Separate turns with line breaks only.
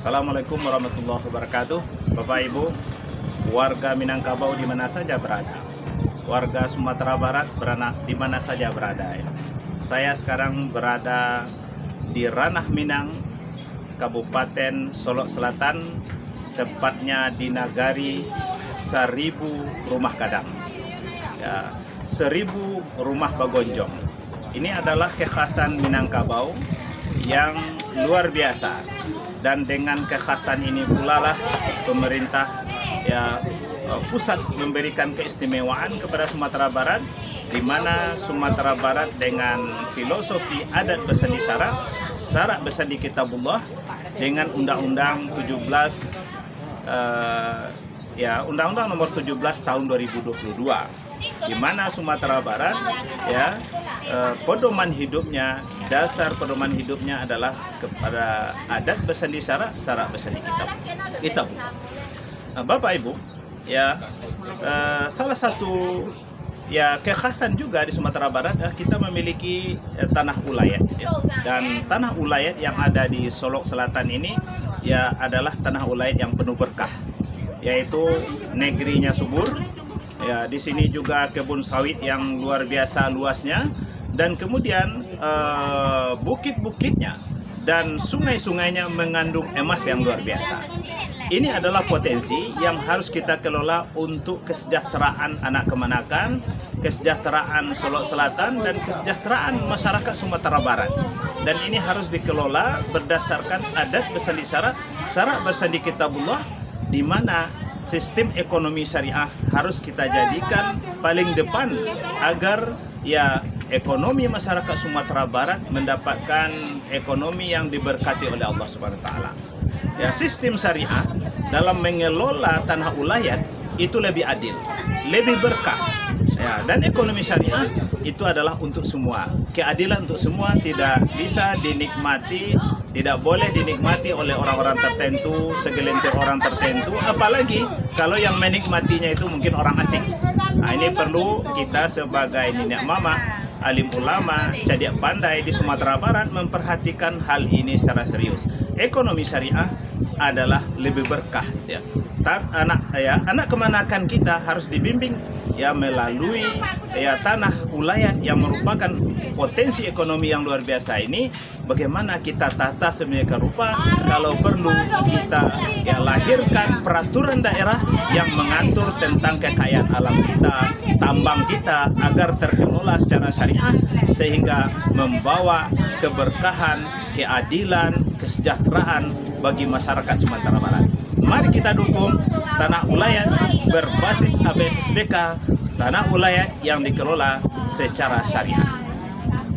Assalamualaikum warahmatullahi wabarakatuh. Bapak Ibu, warga Minangkabau di mana saja berada, warga Sumatera Barat di mana saja berada. Saya sekarang berada di Ranah Minang, Kabupaten Solok Selatan, tepatnya di Nagari 1000 Rumah Gadang. Ya, 1000 rumah bagonjong. Ini adalah kekhasan Minangkabau yang luar biasa. Dan dengan kekhasan ini pula lah pemerintah pusat memberikan keistimewaan kepada Sumatera Barat, di mana Sumatera Barat dengan filosofi adat bersandi syarak bersandi kitabullah, dengan Undang-Undang 17 Undang-Undang Nomor 17 Tahun 2022, di mana Sumatera Barat pedoman hidupnya, dasar pedoman hidupnya adalah kepada adat bersandi syarak bersandi kitab. Bapak Ibu, salah satu kekhasan juga di Sumatera Barat, kita memiliki tanah ulayat, dan tanah ulayat yang ada di Solok Selatan ini adalah tanah ulayat yang penuh berkah, yaitu negerinya subur. Di sini juga kebun sawit yang luar biasa luasnya, dan kemudian bukit-bukitnya dan sungai-sungainya mengandung emas yang luar biasa. Ini adalah potensi yang harus kita kelola untuk kesejahteraan anak kemenakan, kesejahteraan Solok Selatan, dan kesejahteraan masyarakat Sumatera Barat. Dan ini harus dikelola berdasarkan adat bersandi syarak bersandi kitabullah, di mana sistem ekonomi syariah harus kita jadikan paling depan agar ekonomi masyarakat Sumatera Barat mendapatkan ekonomi yang diberkati oleh Allah Subhanahu wa taala. Sistem syariah dalam mengelola tanah ulayat itu lebih adil, lebih berkah. Dan ekonomi syariah itu adalah untuk semua. Keadilan untuk semua, tidak bisa dinikmati, tidak boleh dinikmati oleh orang-orang tertentu, segelintir orang tertentu, apalagi kalau yang menikmatinya itu mungkin orang asing. Ini perlu kita sebagai nenek mama, alim ulama, cadiak pandai di Sumatera Barat memperhatikan hal ini secara serius. Ekonomi syariah adalah lebih berkah. Anak kemanakan kita harus dibimbing melalui tanah ulayat yang merupakan potensi ekonomi yang luar biasa ini. Bagaimana kita tata sedemikian rupa, kalau perlu kita lahirkan peraturan daerah yang mengatur tentang kekayaan alam kita, tambang kita, agar terkelola secara syariah sehingga membawa keberkahan, keadilan, kesejahteraan bagi masyarakat Sumatera Barat. Mari kita dukung tanah ulayat berbasis ABSSBK, tanah ulayat yang dikelola secara syariah.